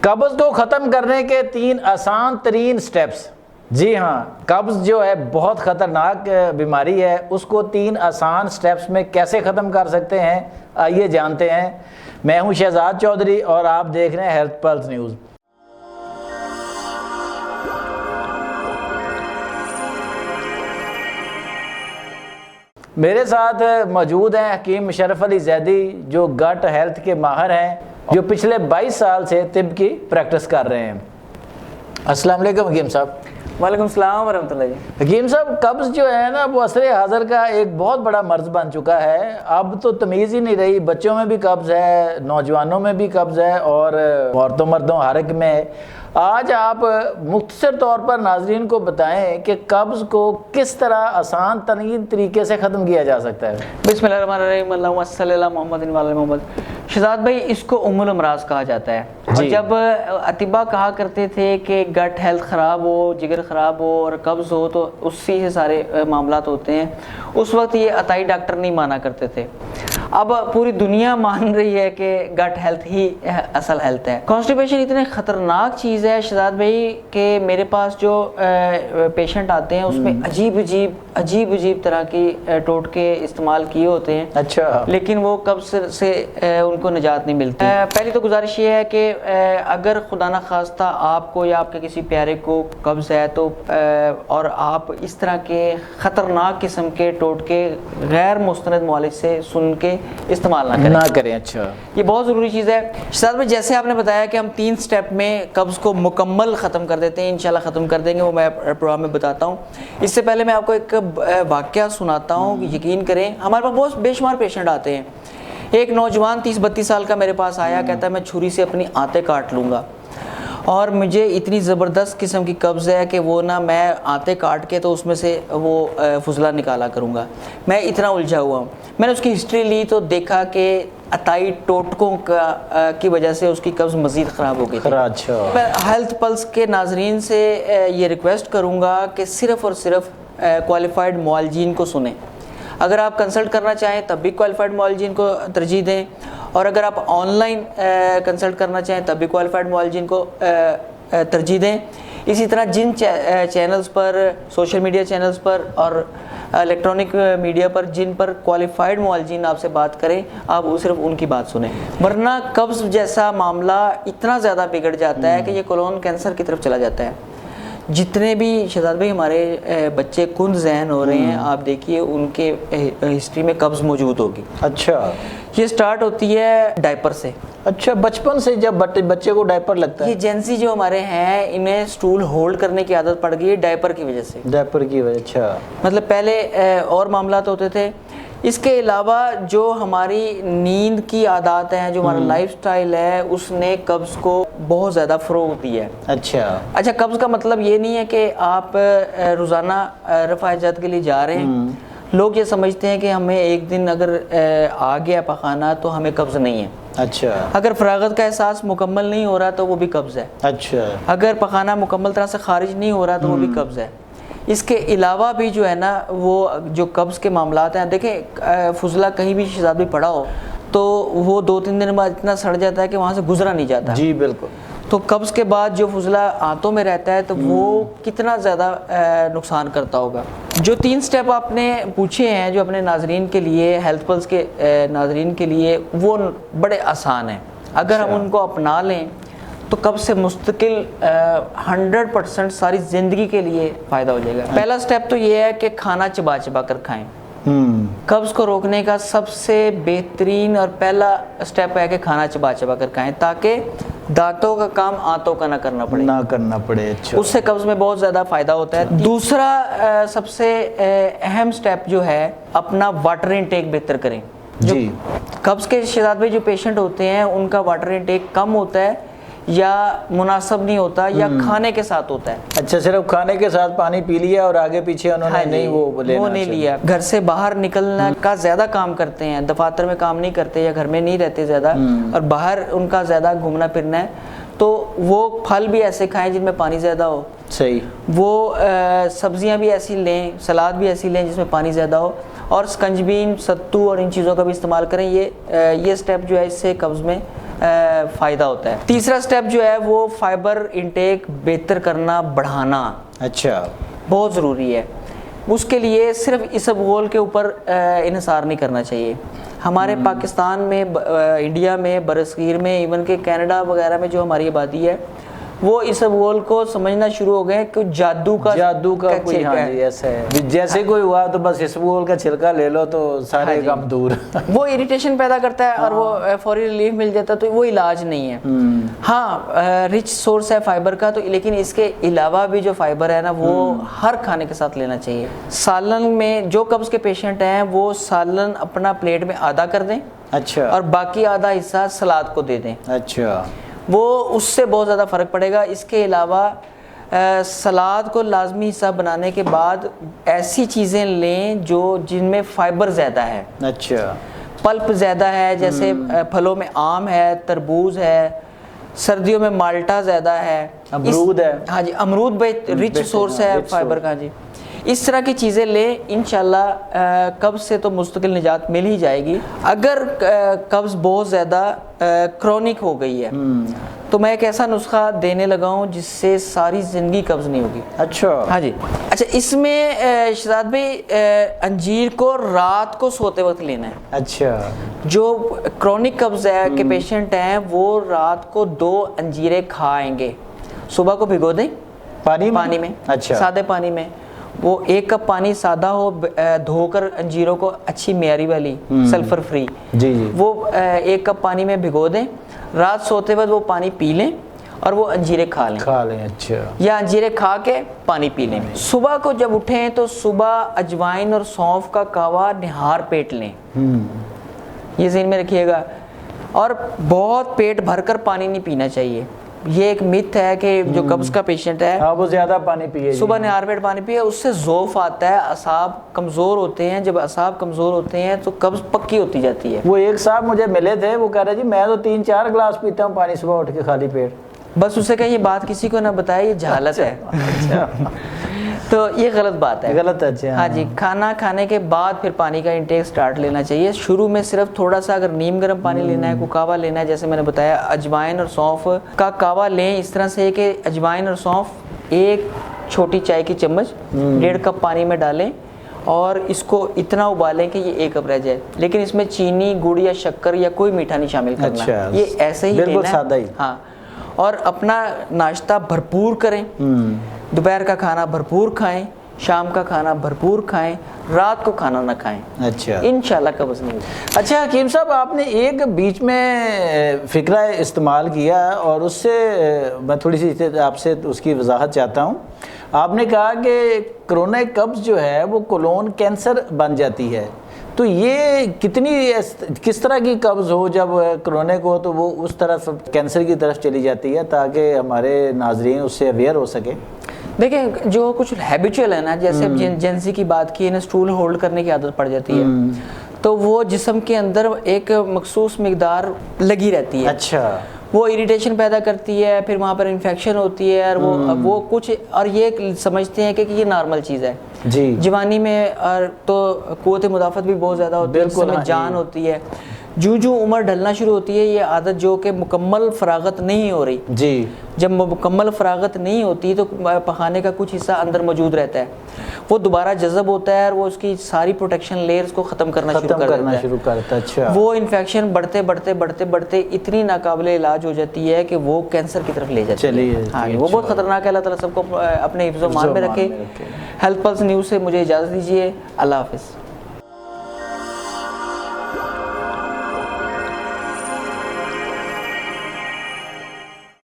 قبض کو ختم کرنے کے 3 آسان ترین سٹیپس۔ جی ہاں، قبض جو ہے بہت خطرناک بیماری ہے، اس کو 3 آسان سٹیپس میں کیسے ختم کر سکتے ہیں، آئیے جانتے ہیں۔ میں ہوں شہزاد چودھری اور آپ دیکھ رہے ہیں ہیلتھ پلس نیوز۔ میرے ساتھ موجود ہیں حکیم مشرف علی زیدی، جو گٹ ہیلتھ کے ماہر ہیں، جو پچھلے 22 سال سے طب کی پریکٹس کر رہے ہیں۔ السلام علیکم حکیم صاحب۔ وعلیکم السلام ورحمۃ اللہ جی۔ حکیم صاحب، قبض جو ہے نا وہ عصر حاضر کا ایک بہت بڑا مرض بن چکا ہے۔ اب تو تمیز ہی نہیں رہی، بچوں میں بھی قبض ہے، نوجوانوں میں بھی قبض ہے اور عورتوں مردوں ہر ایک میں ہے۔ آج آپ مختصر طور پر ناظرین کو بتائیں کہ قبض کو کس طرح آسان ترین طریقے سے ختم کیا جا سکتا ہے۔ بسم اللہ الرحمن الرحیم، اللہم صلی اللہ محمد وعلی محمد۔ شہزاد بھائی، اس کو ام الامراض کہا جاتا ہے۔ اور جب اطباء کہا کرتے تھے کہ گٹ ہیلتھ خراب ہو، جگر خراب ہو اور قبض ہو تو اسی سے سارے معاملات ہوتے ہیں، اس وقت یہ عطائی ڈاکٹر نہیں مانا کرتے تھے۔ اب پوری دنیا مان رہی ہے کہ گٹ ہیلتھ ہی اصل ہیلتھ ہے۔ کانسٹیپیشن اتنے خطرناک چیز ہے شہزاد بھائی کہ میرے پاس جو پیشنٹ آتے ہیں اس میں عجیب طرح کی ٹوٹکے استعمال کیے ہوتے ہیں، اچھا، لیکن وہ قبض سے ان کو نجات نہیں ملتی۔ پہلی تو گزارش یہ ہے کہ اگر خدا نخواستہ آپ کو یا آپ کے کسی پیارے کو قبض ہے تو اور آپ اس طرح کے خطرناک قسم کے ٹوٹکے غیر مستند معالج سے سن کے استعمال نہ کریں۔ اچھا، یہ بہت ضروری چیز ہے شہزاد بھائی۔ جیسے آپ نے بتایا کہ ہم 3 سٹیپ میں قبض کو مکمل ختم کر دیتے ہیں، انشاءاللہ ختم کر دیں گے، وہ میں پروگرام میں بتاتا ہوں۔ اس سے پہلے میں آپ کو ایک واقعہ سناتا ہوں، یقین کریں ہمارے پاس بہت بے شمار پیشنٹ آتے ہیں۔ ایک نوجوان 30-32 سال کا میرے پاس آیا، کہتا ہے میں چھری سے اپنی آنتیں کاٹ لوں گا اور مجھے اتنی زبردست قسم کی قبض ہے کہ وہ نہ میں آنتیں کاٹ کے تو اس میں سے وہ فضلہ نکالا کروں گا، میں اتنا الجھا ہوا ہوں۔ میں نے اس کی ہسٹری لی تو دیکھا کہ عطائی ٹوٹکوں کی وجہ سے اس کی قبض مزید خراب ہو گئی تھی۔ میں ہیلتھ پلس کے ناظرین سے یہ ریکویسٹ کروں گا کہ صرف اور صرف کوالیفائڈ معالجین کو سنیں۔ اگر آپ کنسلٹ کرنا چاہیں تب بھی کوالیفائڈ معالجین کو ترجیح دیں، اور اگر آپ آن لائن کنسلٹ کرنا چاہیں تب بھی کوالیفائڈ معالجین کو ترجیح دیں۔ اسی طرح جن چینلز پر، سوشل میڈیا چینلز پر اور الیکٹرانک میڈیا پر جن پر کوالیفائڈ معالجین آپ سے بات کریں، آپ صرف ان کی بات سنیں، ورنہ قبض جیسا معاملہ اتنا زیادہ بگڑ جاتا ہے کہ یہ کولون کینسر کی طرف چلا جاتا ہے۔ جتنے بھی شہزاد بھائی ہمارے بچے کند ذہن ہو رہے ہیں، آپ دیکھیے ان کے ہسٹری میں قبض موجود ہوگی۔ اچھا، یہ سٹارٹ ہوتی ہے ڈائپر سے۔ اچھا، بچپن سے جب بچے کو ڈائپر لگتا ہے؟ یہ جینسی جو ہمارے ہیں انہیں سٹول ہولڈ کرنے کی عادت پڑ گئی ہے ڈائپر کی وجہ سے۔ ڈائپر کی وجہ، اچھا۔ مطلب پہلے اور معاملات ہوتے تھے۔ اس کے علاوہ جو ہماری نیند کی عادات ہیں، جو ہمارا لائف سٹائل ہے، اس نے قبض کو بہت زیادہ فروغ دیا ہے۔ اچھا، قبض کا مطلب یہ نہیں ہے کہ آپ روزانہ رفع حاجت کے لیے جا رہے ہیں۔ لوگ یہ سمجھتے ہیں کہ ہمیں ایک دن اگر آ گیا پخانہ تو ہمیں قبض نہیں ہے۔ اچھا، اگر فراغت کا احساس مکمل نہیں ہو رہا تو وہ بھی قبض ہے۔ اچھا، اگر پخانہ مکمل طرح سے خارج نہیں ہو رہا تو وہ بھی قبض ہے۔ اس کے علاوہ بھی جو ہے نا وہ جو قبض کے معاملات ہیں، دیکھیں فضلہ کہیں بھی شہزاد بھی پڑا ہو تو وہ 2-3 دن بعد اتنا سڑ جاتا ہے کہ وہاں سے گزرا نہیں جاتا۔ جی بالکل۔ تو قبض کے بعد جو فضلہ آنتوں میں رہتا ہے تو وہ کتنا زیادہ نقصان کرتا ہوگا۔ جو 3 سٹیپ آپ نے پوچھے ہیں جو اپنے ناظرین کے لیے، ہیلتھ پلس کے ناظرین کے لیے، وہ بڑے آسان ہیں۔ اگر ہم ان کو اپنا لیں تو قبض سے مستقل 100% ساری زندگی کے لیے فائدہ ہو جائے گا۔ پہلا سٹیپ تو یہ ہے کہ کھانا چبا چبا کر کھائیں۔ قبض کو روکنے کا سب سے بہترین اور پہلا سٹیپ ہے کہ کھانا چبا چبا کر کھائیں، تاکہ دانتوں کا کام آنتوں کا نہ کرنا پڑے۔ اچھا، اس سے قبض میں بہت زیادہ فائدہ ہوتا ہے۔ دوسرا سب سے اہم سٹیپ جو ہے، اپنا واٹر انٹیک بہتر کریں۔ جی، قبض کے شہزاد بھائی جو پیشنٹ ہوتے ہیں ان کا واٹر انٹیک کم ہوتا ہے یا مناسب نہیں ہوتا یا کھانے کے ساتھ ہوتا ہے۔ اچھا، صرف کھانے کے ساتھ پانی پی لیا اور آگے پیچھے انہوں نے نہیں وہ نہیں لیا۔ گھر سے باہر نکلنا کا زیادہ کام کرتے ہیں، دفاتر میں کام نہیں کرتے یا گھر میں نہیں رہتے زیادہ، اور باہر ان کا زیادہ گھومنا پھرنا ہے، تو وہ پھل بھی ایسے کھائیں جن میں پانی زیادہ ہو۔ صحیح۔ وہ سبزیاں بھی ایسی لیں، سلاد بھی ایسی لیں جس میں پانی زیادہ ہو، اور سکنجبین، ستو اور ان چیزوں کا بھی استعمال کریں۔ یہ سٹیپ جو ہے اس سے قبض میں فائدہ ہوتا ہے. تیسرا سٹیپ جو ہے وہ فائبر انٹیک بہتر کرنا، بڑھانا اچھا بہت ضروری ہے. اس کے لیے صرف اسبغول کے اوپر انحصار نہیں کرنا چاہیے. ہمارے پاکستان میں، انڈیا میں، برصغیر میں، ایون کہ کینیڈا وغیرہ میں جو ہماری آبادی ہے وہ اسبغول کو سمجھنا شروع ہو گئے کہ جادو کا کوئی، ہاں جی ایسا ہے، جیسے کوئی ہوا تو بس اسبغول کا چھلکا لے لو تو سارے غم دور. وہ اریٹیشن پیدا کرتا ہے اور وہ فوری ریلیف مل جاتا ہے، تو وہ علاج نہیں ہے. ہاں رچ سورس ہے فائبر کا، تو لیکن اس کے علاوہ بھی جو فائبر ہے نا وہ ہر کھانے کے ساتھ لینا چاہیے. سالن میں جو قبض کے پیشنٹ ہیں وہ سالن اپنا پلیٹ میں آدھا کر دیں، اچھا، اور باقی آدھا حصہ سلاد کو دے دیں. اچھا، وہ اس سے بہت زیادہ فرق پڑے گا. اس کے علاوہ سلاد کو لازمی حصہ بنانے کے بعد ایسی چیزیں لیں جن میں فائبر زیادہ ہے. اچھا، پلپ زیادہ ہے، جیسے پھلوں میں آم ہے، تربوز ہے، سردیوں میں مالٹا زیادہ ہے، امرود ہے. ہاں جی، امرود رچ سورس ہے فائبر کا. جی اس طرح کی چیزیں لیں، انشاءاللہ قبض سے تو مستقل نجات مل ہی جائے گی. اگر قبض بہت زیادہ کرونک ہو گئی ہے تو میں ایک ایسا نسخہ دینے لگا ہوں جس سے ساری زندگی قبض نہیں ہوگی. اچھا، ہاں جی. اچھا، اس میں شہزاد بھائی انجیر کو رات کو سوتے وقت لینا ہے. اچھا، جو کرونک قبض ہے کے پیشنٹ ہیں وہ رات کو 2 انجیریں کھائیں گے، صبح کو بھگو دیں پانی میں، اچھا، سادے پانی میں. وہ 1 کپ پانی سادہ ہو، دھو کر انجیروں کو اچھی معیاری والی سلفر فری، جی جی، وہ 1 کپ پانی میں بھگو دیں. رات سوتے وقت وہ پانی پی لیں اور وہ انجیریں کھا لیں. اچھا، یا انجیریں کھا کے پانی پی لیں. صبح کو جب اٹھیں تو صبح اجوائن اور سونف کا کہوا نہار پیٹ لیں. یہ ذہن میں رکھیے گا. اور بہت پیٹ بھر کر پانی نہیں پینا چاہیے. یہ ایک مت ہے کہ جو قبض کا پیشنٹ ہے وہ زیادہ پانی پیے، صبح نہار پیٹ پانی پیے، اس سے ذوف آتا ہے، اعصاب کمزور ہوتے ہیں. جب اعصاب کمزور ہوتے ہیں تو قبض پکی ہوتی جاتی ہے. وہ ایک صاحب مجھے ملے تھے، وہ کہہ رہے جی میں تو 3-4 گلاس پیتا ہوں پانی صبح اٹھ کے خالی پیٹ. بس اسے کہیں یہ بات کسی کو نہ بتائے، یہ جہالت ہے. تو یہ غلط بات ہے. غلط ہے. ہاں جی، کھانا کھانے کے بعد پھر پانی کا انٹیک سٹارٹ لینا چاہیے. شروع میں صرف تھوڑا سا اگر نیم گرم پانی لینا ہے، کوئی کہوا لینا ہے، جیسے میں نے بتایا اجوائن اور سونف کا کہوا لیں اس طرح سے کہ اجوائن اور سونف 1 چھوٹی چائے کی چمچ 1.5 کپ پانی میں ڈالیں اور اس کو اتنا ابالیں کہ یہ 1 کپ رہ جائے. لیکن اس میں چینی، گڑ یا شکر یا کوئی میٹھا نہیں شامل کرنا. یہ ایسے ہی لینا ہے. ہاں، اور اپنا ناشتہ بھرپور کریں. دوپہر کا کھانا بھرپور کھائیں، شام کا کھانا بھرپور کھائیں، رات کو کھانا نہ کھائیں. اچھا، انشاءاللہ قبض نہیں ہوگی. اچھا حکیم صاحب، آپ نے ایک بیچ میں فقرہ استعمال کیا اور اس سے میں تھوڑی سی آپ سے اس کی وضاحت چاہتا ہوں. آپ نے کہا کہ کرونک قبض جو ہے وہ کولون کینسر بن جاتی ہے. تو یہ کس طرح کی قبض ہو جب کرونک ہو تو وہ اس طرف کینسر کی طرف چلی جاتی ہے، تاکہ ہمارے ناظرین اس سے اویئر ہو سکے؟ دیکھیں، جو کچھ ہیبیچول ہے نا، جیسے جنسی کی بات کی ہے، سٹول ہولڈ کرنے کی عادت پڑ جاتی ہے تو وہ جسم کے اندر ایک مخصوص مقدار لگی رہتی ہے. اچھا، وہ اریٹیشن پیدا کرتی ہے، پھر وہاں پر انفیکشن ہوتی ہے، اور وہ کچھ اور یہ سمجھتے ہیں کہ یہ نارمل چیز ہے. جی، جوانی میں اور تو قوت مدافعت بھی بہت زیادہ ہوتی ہے، اس میں جان ہوتی ہے. جو عمر ڈھلنا شروع ہوتی ہے یہ عادت جو کہ مکمل فراغت نہیں ہو رہی. جی، جب مکمل فراغت نہیں ہوتی تو پخانے کا کچھ حصہ اندر موجود رہتا ہے، وہ دوبارہ جذب ہوتا ہے اور وہ اس کی ساری پروٹیکشن لیئرز کو ختم کرنا شروع کرتا ہے. اچھا، وہ انفیکشن بڑھتے اتنی ناقابل علاج ہو جاتی ہے کہ وہ کینسر کی طرف لے جاتی ہے. ہاں، وہ بہت خطرناک ہے. اللہ تعالیٰ سب کو اپنے حفظ و مان میں رکھے. ہیلتھ پلس نیوز سے مجھے اجازت دیجیے. اللہ حافظ.